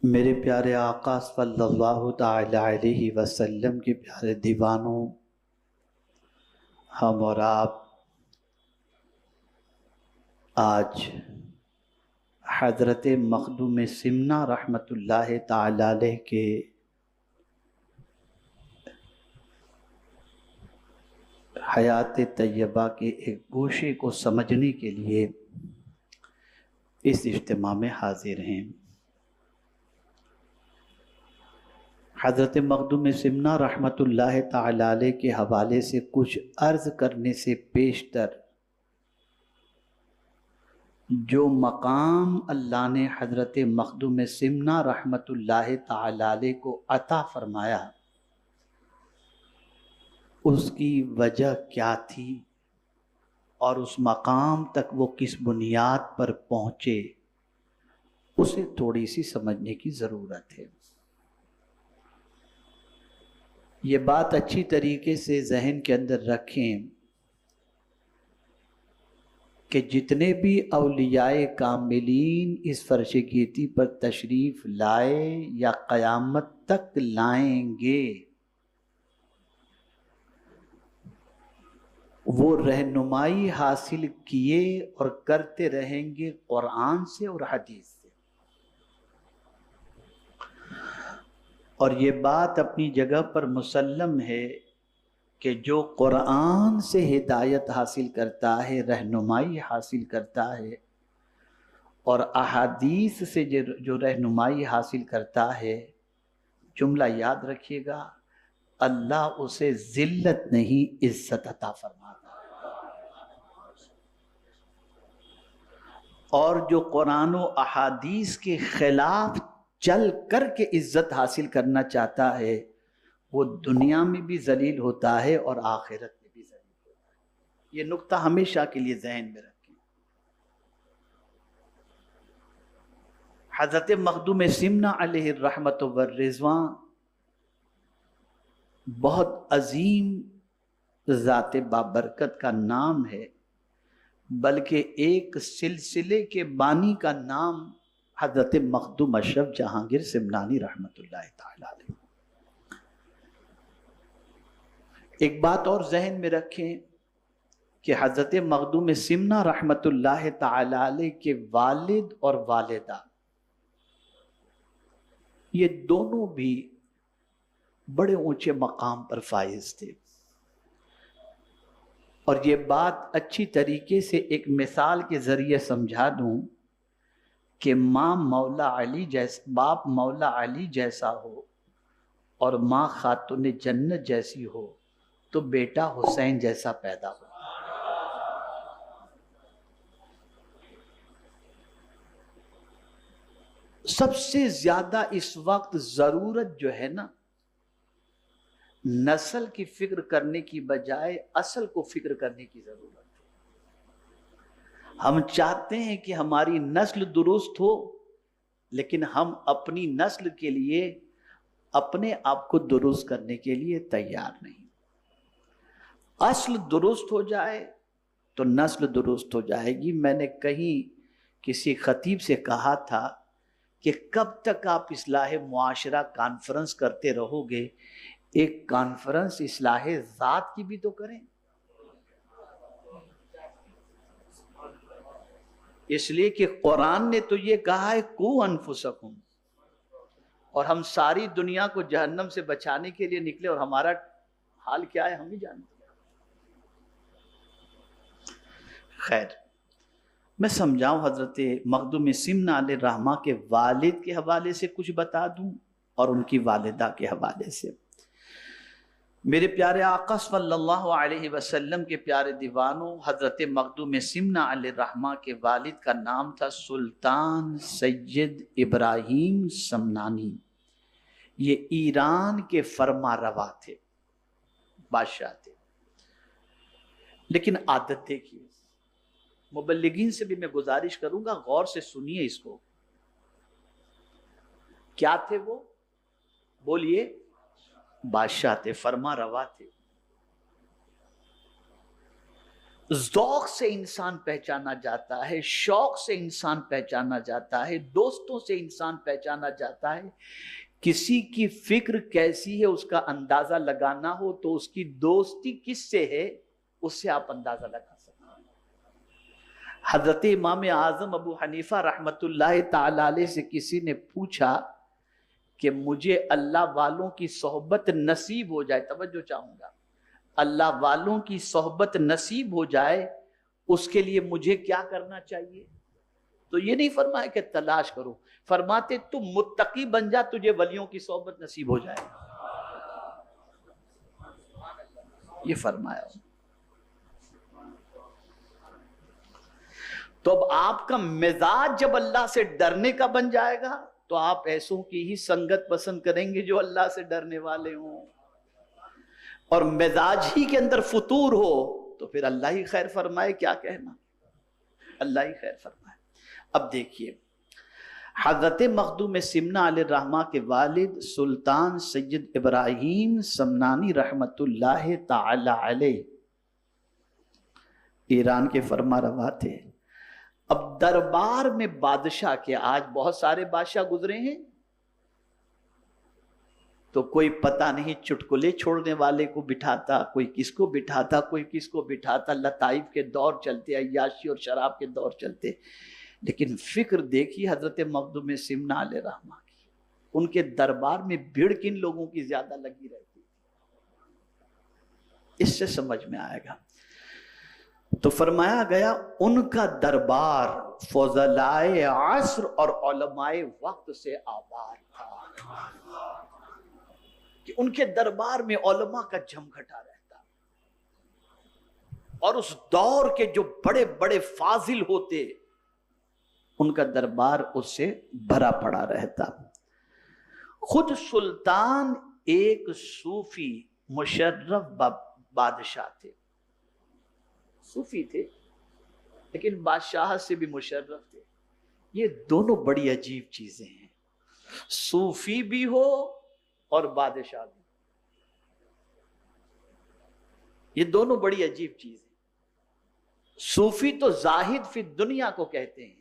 میرے پیارے آقا صلی اللہ تعالی علیہ وسلم کے پیارے دیوانوں، ہم اور آپ آج حضرت مخدوم سمنہ رحمۃ اللہ تعالی علیہ کے حیات طیبہ کے ایک گوشے کو سمجھنے کے لیے اس اجتماع میں حاضر ہیں۔ حضرت مخدوم سمنہ رحمۃ اللہ تعالی علیہ کے حوالے سے کچھ عرض کرنے سے پیشتر جو مقام اللہ نے حضرت مخدوم سمنہ رحمۃ اللہ تعالی علیہ کو عطا فرمایا، اس کی وجہ کیا تھی اور اس مقام تک وہ کس بنیاد پر پہنچے، اسے تھوڑی سی سمجھنے کی ضرورت ہے۔ یہ بات اچھی طریقے سے ذہن کے اندر رکھیں کہ جتنے بھی اولیاء کاملین اس فرش گیتی پر تشریف لائے یا قیامت تک لائیں گے، وہ رہنمائی حاصل کیے اور کرتے رہیں گے قرآن سے اور حدیث سے۔ اور یہ بات اپنی جگہ پر مسلم ہے کہ جو قرآن سے ہدایت حاصل کرتا ہے، رہنمائی حاصل کرتا ہے، اور احادیث سے جو رہنمائی حاصل کرتا ہے، جملہ یاد رکھیے گا، اللہ اسے ذلت نہیں عزت عطا فرماتا ہے۔ اور جو قرآن و احادیث کے خلاف چل کر کے عزت حاصل کرنا چاہتا ہے، وہ دنیا میں بھی ذلیل ہوتا ہے اور آخرت میں بھی ذلیل ہوتا ہے۔ یہ نقطہ ہمیشہ کے لیے ذہن میں رکھیں۔ حضرت مخدوم سمنہ علیہ الرحمت والرضوان بہت عظیم ذات بابرکت کا نام ہے، بلکہ ایک سلسلے کے بانی کا نام حضرت مخدوم اشرف جہانگیر سمنانی رحمت اللہ تعالی علیہ۔ ایک بات اور ذہن میں رکھیں کہ حضرت مخدوم سمنہ رحمت اللہ تعالی علیہ کے والد اور والدہ، یہ دونوں بھی بڑے اونچے مقام پر فائز تھے۔ اور یہ بات اچھی طریقے سے ایک مثال کے ذریعے سمجھا دوں کہ ماں مولا علی جیسا، باپ مولا علی جیسا ہو اور ماں خاتون جنت جیسی ہو تو بیٹا حسین جیسا پیدا ہو۔ سب سے زیادہ اس وقت ضرورت جو ہے نا، نسل کی فکر کرنے کی بجائے اصل کو فکر کرنے کی ضرورت ہے۔ ہم چاہتے ہیں کہ ہماری نسل درست ہو، لیکن ہم اپنی نسل کے لیے اپنے آپ کو درست کرنے کے لیے تیار نہیں۔ اصل درست ہو جائے تو نسل درست ہو جائے گی۔ میں نے کہیں کسی خطیب سے کہا تھا کہ کب تک آپ اصلاح معاشرہ کانفرنس کرتے رہو گے، ایک کانفرنس اصلاح ذات کی بھی تو کریں۔ اس لیے کہ قرآن نے تو یہ کہا ہے قو انفسکم، اور ہم ساری دنیا کو جہنم سے بچانے کے لیے نکلے، اور ہمارا حال کیا ہے ہم ہی جانتے ہیں۔ خیر، میں سمجھاؤں حضرت مخدوم سمنہ علیہ الرحمہ کے والد کے حوالے سے کچھ بتا دوں اور ان کی والدہ کے حوالے سے۔ میرے پیارے آقا صلی اللہ علیہ وسلم کے پیارے دیوانوں، حضرت مخدوم سمنہ علیہ الرحمہ کے والد کا نام تھا سلطان سید ابراہیم سمنانی۔ یہ ایران کے فرما روا تھے، بادشاہ تھے، لیکن عادت دیکھیے، مبلغین سے بھی میں گزارش کروں گا غور سے سنیے اس کو۔ کیا تھے وہ؟ بولیے۔ بادشاہ تھے، فرما روا تھے۔ ذوق سے انسان پہچانا جاتا ہے، شوق سے انسان پہچانا جاتا ہے، دوستوں سے انسان پہچانا جاتا ہے۔ کسی کی فکر کیسی ہے اس کا اندازہ لگانا ہو تو اس کی دوستی کس سے ہے اس سے آپ اندازہ لگا سکتے ہیں۔ حضرت امام اعظم ابو حنیفہ رحمت اللہ تعالی علیہ سے کسی نے پوچھا کہ مجھے اللہ والوں کی صحبت نصیب ہو جائے، توجہ چاہوں گا، اللہ والوں کی صحبت نصیب ہو جائے اس کے لیے مجھے کیا کرنا چاہیے؟ تو یہ نہیں فرمایا کہ تلاش کرو، فرماتے تم متقی بن جا، تجھے ولیوں کی صحبت نصیب ہو جائے، یہ فرمایا۔ تو اب آپ کا مزاج جب اللہ سے ڈرنے کا بن جائے گا تو آپ ایسوں کی ہی سنگت پسند کریں گے جو اللہ سے ڈرنے والے ہوں، اور مزاج ہی کے اندر فطور ہو تو پھر اللہ ہی خیر فرمائے، کیا کہنا، اللہ ہی خیر فرمائے۔ اب دیکھیے حضرت مخدوم سمنہ علیہ الرحمہ کے والد سلطان سید ابراہیم سمنانی رحمت اللہ تعالی علیہ ایران کے فرما روا تھے۔ اب دربار میں بادشاہ کے، آج بہت سارے بادشاہ گزرے ہیں تو کوئی پتہ نہیں چٹکلے چھوڑنے والے کو بٹھاتا، کوئی کس کو بٹھاتا، کوئی کس کو بٹھاتا، لطائف کے دور چلتے، عیاشی اور شراب کے دور چلتے، لیکن فکر دیکھی حضرت مخدوم سمنہ علیہ الرحمہ کی، ان کے دربار میں بھیڑ کن لوگوں کی زیادہ لگی رہتی، اس سے سمجھ میں آئے گا۔ تو فرمایا گیا ان کا دربار فضلائے عصر اور علماء وقت سے آباد تھا، کہ ان کے دربار میں علماء کا جھمگھٹا رہتا، اور اس دور کے جو بڑے بڑے فاضل ہوتے ان کا دربار اس سے بھرا پڑا رہتا۔ خود سلطان ایک صوفی مشرف بادشاہ تھے، صوفی تھے لیکن بادشاہ سے بھی مشرف تھے۔ یہ دونوں بڑی عجیب چیزیں ہیں، صوفی بھی ہو اور بادشاہ بھی، یہ دونوں بڑی عجیب چیز ہیں۔ صوفی تو زاہد فی دنیا کو کہتے ہیں،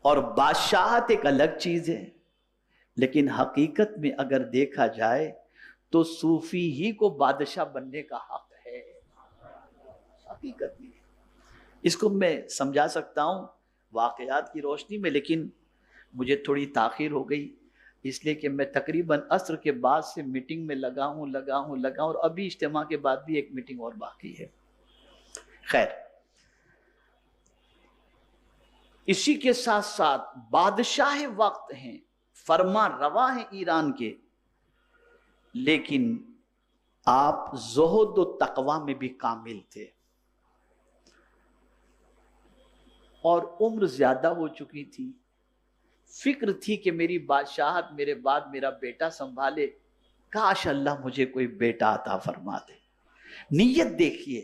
اور بادشاہت ایک الگ چیز ہے، لیکن حقیقت میں اگر دیکھا جائے تو صوفی ہی کو بادشاہ بننے کا حق ہے، حقیقت میں۔ اس کو میں سمجھا سکتا ہوں واقعات کی روشنی میں، لیکن مجھے تھوڑی تاخیر ہو گئی اس لیے کہ میں تقریباً عصر کے بعد سے میٹنگ میں لگا ہوں، اور ابھی اجتماع کے بعد بھی ایک میٹنگ اور باقی ہے۔ خیر، اسی کے ساتھ ساتھ بادشاہ وقت ہیں، فرما روا ہیں ایران کے، لیکن آپ زہد و تقوی میں بھی کامل تھے، اور عمر زیادہ ہو چکی تھی، فکر تھی کہ میری بادشاہت میرے بعد میرا بیٹا سنبھالے، کاش اللہ مجھے کوئی بیٹا عطا فرما دے۔ نیت دیکھیے،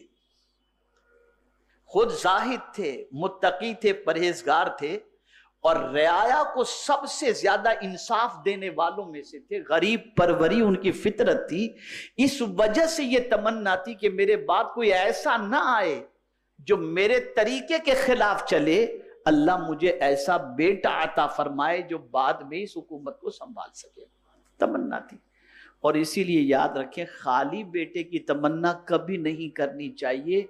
خود زاہد تھے، متقی تھے، پرہیزگار تھے، اور رعایا کو سب سے زیادہ انصاف دینے والوں میں سے تھے، غریب پروری ان کی فطرت تھی۔ اس وجہ سے یہ تمنا تھی کہ میرے بعد کوئی ایسا نہ آئے جو میرے طریقے کے خلاف چلے، اللہ مجھے ایسا بیٹا عطا فرمائے جو بعد میں اس حکومت کو سنبھال سکے، تمنا تھی۔ اور اسی لیے یاد رکھیں، خالی بیٹے کی تمنا کبھی نہیں کرنی چاہیے،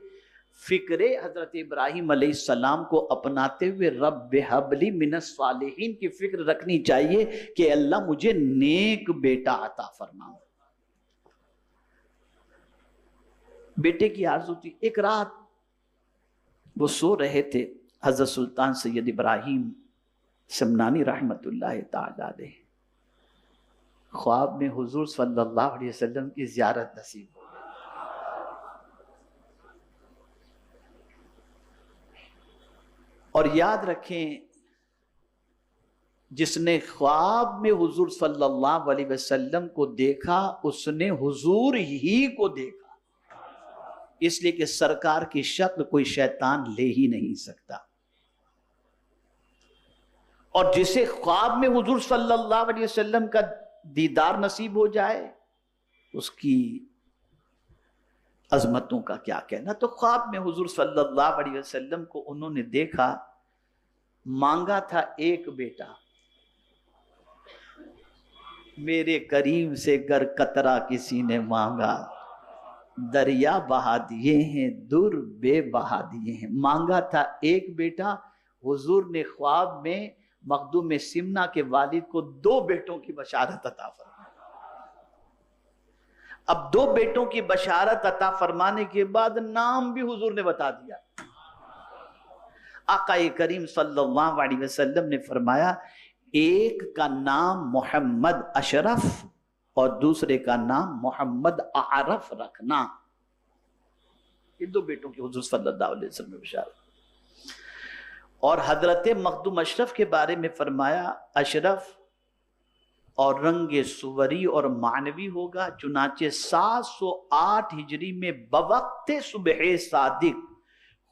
فکر حضرت ابراہیم علیہ السلام کو اپناتے ہوئے رب ہب لی من الصالحین کی فکر رکھنی چاہیے کہ اللہ مجھے نیک بیٹا عطا فرماؤ۔ بیٹے کی آرزو تھی۔ ایک رات وہ سو رہے تھے، حضرت سلطان سید ابراہیم سمنانی رحمت اللہ تعالی علیہ، خواب میں حضور صلی اللہ علیہ وسلم کی زیارت نصیب ہو، اور یاد رکھیں جس نے خواب میں حضور صلی اللہ علیہ وسلم کو دیکھا اس نے حضور ہی کو دیکھا، اس لیے کہ سرکار کی شکل کوئی شیطان لے ہی نہیں سکتا۔ اور جسے خواب میں حضور صلی اللہ علیہ وسلم کا دیدار نصیب ہو جائے، اس کی عظمتوں کا کیا کہنا. تو خواب میں حضور صلی اللہ علیہ وسلم کو انہوں نے دیکھا، مانگا تھا ایک بیٹا. میرے کریم سے گر قطرہ کسی نے مانگا، دریا بہا دیے ہیں دور بے بہا دیے ہیں. مانگا تھا ایک بیٹا، حضور نے خواب میں مخدوم سمنا کے والد کو 2 بیٹوں کی بشارت عطا فرمائی. اب 2 بیٹوں کی بشارت عطا فرمانے کے بعد نام بھی حضور نے بتا دیا. آقا کریم صلی اللہ علیہ وسلم نے فرمایا ایک کا نام محمد اشرف اور دوسرے کا نام محمد اعرف رکھنا. یہ 2 بیٹوں کی حضور صلی اللہ علیہ وسلم نے بشارت. اور حضرت مخدوم اشرف کے بارے میں فرمایا اشرف اور رنگ سوری اور معنوی ہوگا. چنانچہ 708 ہجری میں بوقت صبح صادق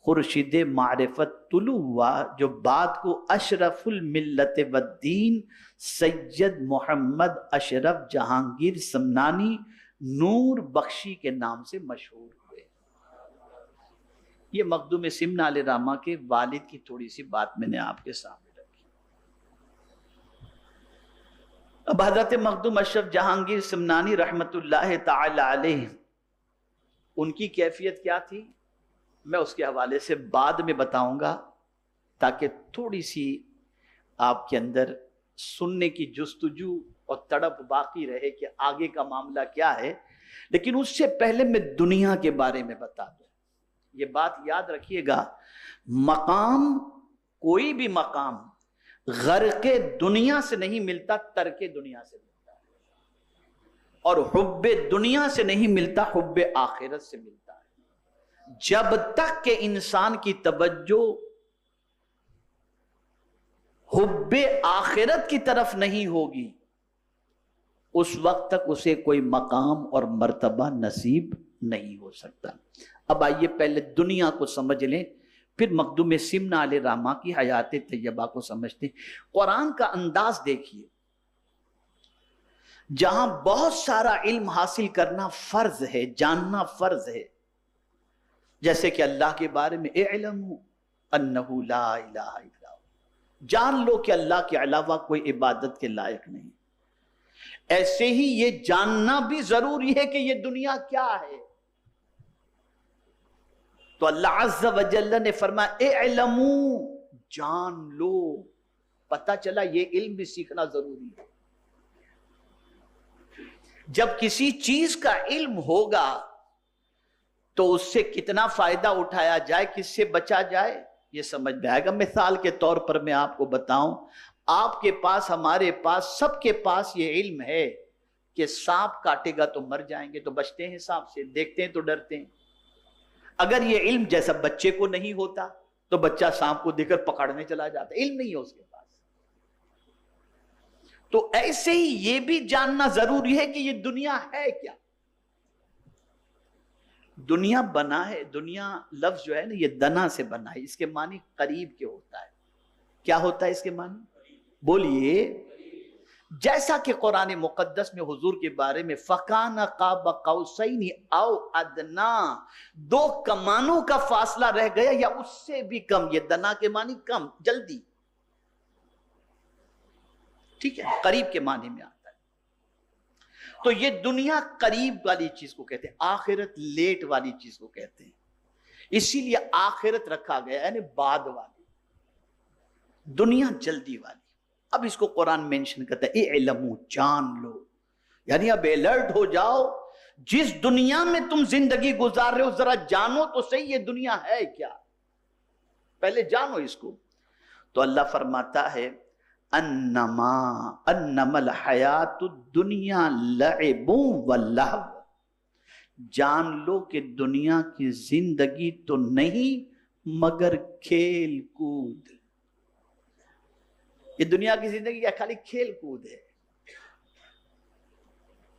خورشید معرفت طلوع ہوا، جو بعد کو اشرف الملت والدین سید محمد اشرف جہانگیر سمنانی نور بخشی کے نام سے مشہور ہوئے. یہ مخدوم سمنا علیہ رحمہ کے والد کی تھوڑی سی بات میں نے آپ کے سامنے رکھی. اب حضرت مخدوم اشرف جہانگیر سمنانی رحمت اللہ تعالی علیہ، ان کی کیفیت کیا تھی میں اس کے حوالے سے بعد میں بتاؤں گا، تاکہ تھوڑی سی آپ کے اندر سننے کی جستجو اور تڑپ باقی رہے کہ آگے کا معاملہ کیا ہے. لیکن اس سے پہلے میں دنیا کے بارے میں بتا دوں. یہ بات یاد رکھیے گا، مقام، کوئی بھی مقام غرق دنیا سے نہیں ملتا، ترک دنیا سے ملتا ہے. اور حب دنیا سے نہیں ملتا، حب آخرت سے ملتا ہے. جب تک کہ انسان کی توجہ حب آخرت کی طرف نہیں ہوگی، اس وقت تک اسے کوئی مقام اور مرتبہ نصیب نہیں ہو سکتا. اب آئیے پہلے دنیا کو سمجھ لیں، پھر مخدوم سمنا علیہ رحمہ کی حیات طیبہ کو سمجھتے ہیں. قرآن کا انداز دیکھیے، جہاں بہت سارا علم حاصل کرنا فرض ہے، جاننا فرض ہے، جیسے کہ اللہ کے بارے میں اعلموا انہ لا الہ الا ہو، جان لو کہ اللہ کے علاوہ کوئی عبادت کے لائق نہیں. ایسے ہی یہ جاننا بھی ضروری ہے کہ یہ دنیا کیا ہے. تو اللہ عز و جل نے فرمایا اعلموا، جان لو. پتہ چلا یہ علم بھی سیکھنا ضروری ہے. جب کسی چیز کا علم ہوگا تو اس سے کتنا فائدہ اٹھایا جائے، کس سے بچا جائے، یہ سمجھ میں آئے گا. مثال کے طور پر میں آپ کو بتاؤں، آپ کے پاس، ہمارے پاس، سب کے پاس یہ علم ہے کہ سانپ کاٹے گا تو مر جائیں گے، تو بچتے ہیں سانپ سے، دیکھتے ہیں تو ڈرتے ہیں. اگر یہ علم جیسا بچے کو نہیں ہوتا تو بچہ سانپ کو دیکھ کر پکڑنے چلا جاتا، علم نہیں ہے اس کے پاس. تو ایسے ہی یہ بھی جاننا ضروری ہے کہ یہ دنیا ہے کیا. دنیا بنا ہے، دنیا لفظ جو ہے نا یہ دنا سے بنا ہے، اس کے معنی قریب کے ہوتا ہے. کیا ہوتا ہے اس کے معنی؟ بولیے. جیسا کہ قرآن مقدس میں حضور کے بارے میں فَكَانَ قَابَ قَوْسَيْنِ اَوْ أَدْنَا، 2 کمانوں کا فاصلہ رہ گیا یا اس سے بھی کم. یہ دنا کے معنی کم، جلدی. ٹھیک ہے، قریب کے معنی میں آتا ہے. تو یہ دنیا قریب والی چیز کو کہتے ہیں، آخرت لیٹ والی چیز کو کہتے ہیں. اسی لیے آخرت رکھا گیا، یعنی بعد والی، دنیا جلدی والی. اب اس کو قرآن مینشن کرتا ہے اعلموا، جان لو، یعنی اب الرٹ ہو جاؤ. جس دنیا میں تم زندگی گزار رہے ہو ذرا جانو تو صحیح یہ دنیا ہے کیا، پہلے جانو اس کو. تو اللہ فرماتا ہے انما الحیات الدنیا لعب ولہو، جان لو کہ دنیا کی زندگی تو نہیں مگر کھیل کود. یہ دنیا کی زندگی کیا خالی کھیل کود ہے.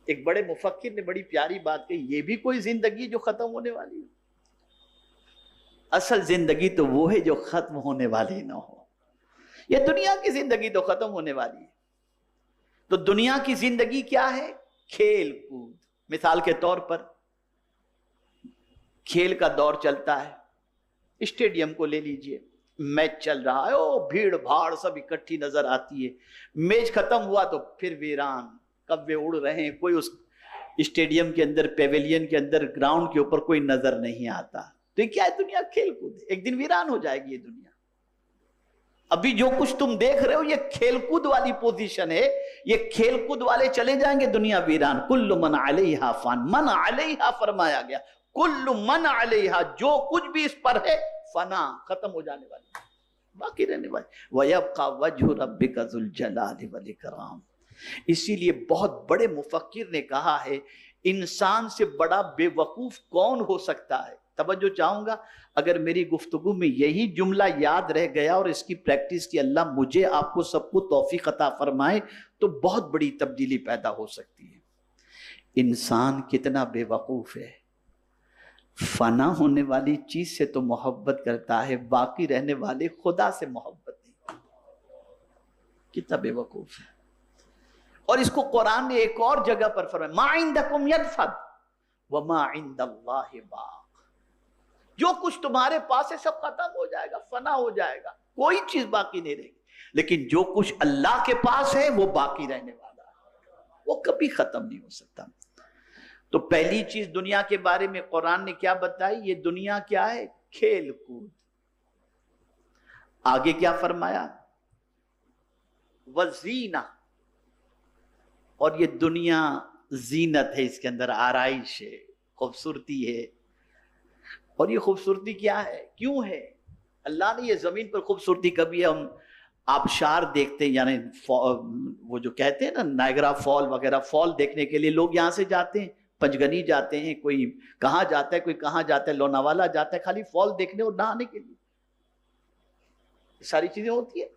ایک بڑے مفکر نے بڑی پیاری بات کہی، یہ بھی کوئی زندگی جو ختم ہونے والی ہے. اصل زندگی تو وہ ہے جو ختم ہونے والی نہ ہو. یہ دنیا کی زندگی تو ختم ہونے والی ہے. تو دنیا کی زندگی کیا ہے؟ کھیل کود. مثال کے طور پر کھیل کا دور چلتا ہے، اسٹیڈیم کو لے لیجئے، میچ چل رہا ہے، او بھیڑ بھاڑ سب اکٹھی نظر آتی ہے، میچ ختم ہوا تو پھر ویران، کبے اڑ رہے ہیں، کوئی اس اسٹیڈیم کے اندر، پیویلین کے اندر، گراؤنڈ کے اوپر کوئی نظر نہیں آتا. تو یہ کیا ہے؟ دنیا کھیل کود ہے، ایک دن ویران ہو جائے گی یہ دنیا. ابھی جو کچھ تم دیکھ رہے ہو یہ کھیل کود والی پوزیشن ہے، یہ کھیل کود والے چلے جائیں گے، دنیا ویران. کل من علیہا فان، من علیہا فرمایا گیا، کل من علیہا، جو کچھ بھی اس پر ہے، فنا، ختم ہو جانے والی، باقی رہنے والی. وَيَبْقَى وَجْهُ رَبِّكَ ذُو الْجَلَالِ وَالْإِكْرَامِ. اسی لیے بہت بڑے مفکر نے کہا ہے، انسان سے بڑا بے وقوف کون ہو سکتا ہے؟ توجہ چاہوں گا، اگر میری گفتگو میں یہی جملہ یاد رہ گیا اور اس کی پریکٹس کی اللہ مجھے آپ کو سب کو توفیق عطا فرمائے تو بہت بڑی تبدیلی پیدا ہو سکتی ہے. انسان کتنا بے وقوف ہے، فنا ہونے والی چیز سے تو محبت کرتا ہے، باقی رہنے والے خدا سے محبت نہیں کرتا. کتنا بے وقوف ہے. اور اس کو قرآن نے ایک اور جگہ پر فرمایا، ما عندکم ينفد وما عند اللہ باق. جو کچھ تمہارے پاس ہے سب ختم ہو جائے گا، فنا ہو جائے گا، کوئی چیز باقی نہیں رہے گی. لیکن جو کچھ اللہ کے پاس ہے وہ باقی رہنے والا ہے، وہ کبھی ختم نہیں ہو سکتا. تو پہلی چیز دنیا کے بارے میں قرآن نے کیا بتائی؟ یہ دنیا کیا ہے؟ کھیل کود. آگے کیا فرمایا؟ وزینہ. اور یہ دنیا زینت ہے، اس کے اندر آرائش ہے، خوبصورتی ہے. اور یہ خوبصورتی کیا ہے؟ کیوں ہے؟ اللہ نے یہ زمین پر خوبصورتی کبھی ہم آبشار دیکھتے ہیں، یعنی وہ جو کہتے ہیں نا نائگرا فال وغیرہ، فال دیکھنے کے لیے لوگ یہاں سے جاتے ہیں، پنجگنی جاتے ہیں، کوئی کہاں جاتا ہے، کوئی کہاں جاتا ہے، لوناوالا جاتا ہے، خالی فال دیکھنے اور نہانے کے لیے. ساری چیزیں ہوتی ہیں.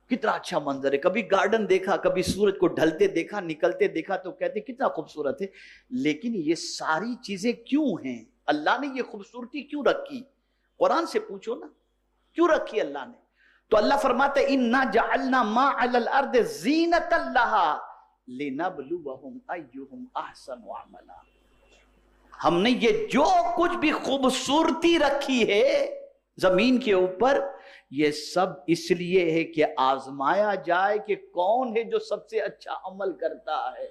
کتنا اچھا منظر ہے، کبھی گارڈن دیکھا، کبھی سورج کو ڈھلتے دیکھا، نکلتے دیکھا تو کہتے ہیں کتنا خوبصورت ہے. لیکن یہ ساری چیزیں کیوں ہیں؟ اللہ نے یہ خوبصورتی کیوں رکھی؟ قرآن سے پوچھو نا، کیوں رکھی اللہ نے؟ تو اللہ فرماتا ہے اِنَّا جَعَلْنَا مَا عَلَى الْأَرْضِ زِينَةً لَهَا لِنَبْلُوَهُمْ أَيُّهُمْ أَحْسَنُ عَمَلًا. ہم نے یہ جو کچھ بھی خوبصورتی رکھی ہے زمین کے اوپر، یہ سب اس لیے ہے کہ آزمایا جائے کہ کون ہے جو سب سے اچھا عمل کرتا ہے.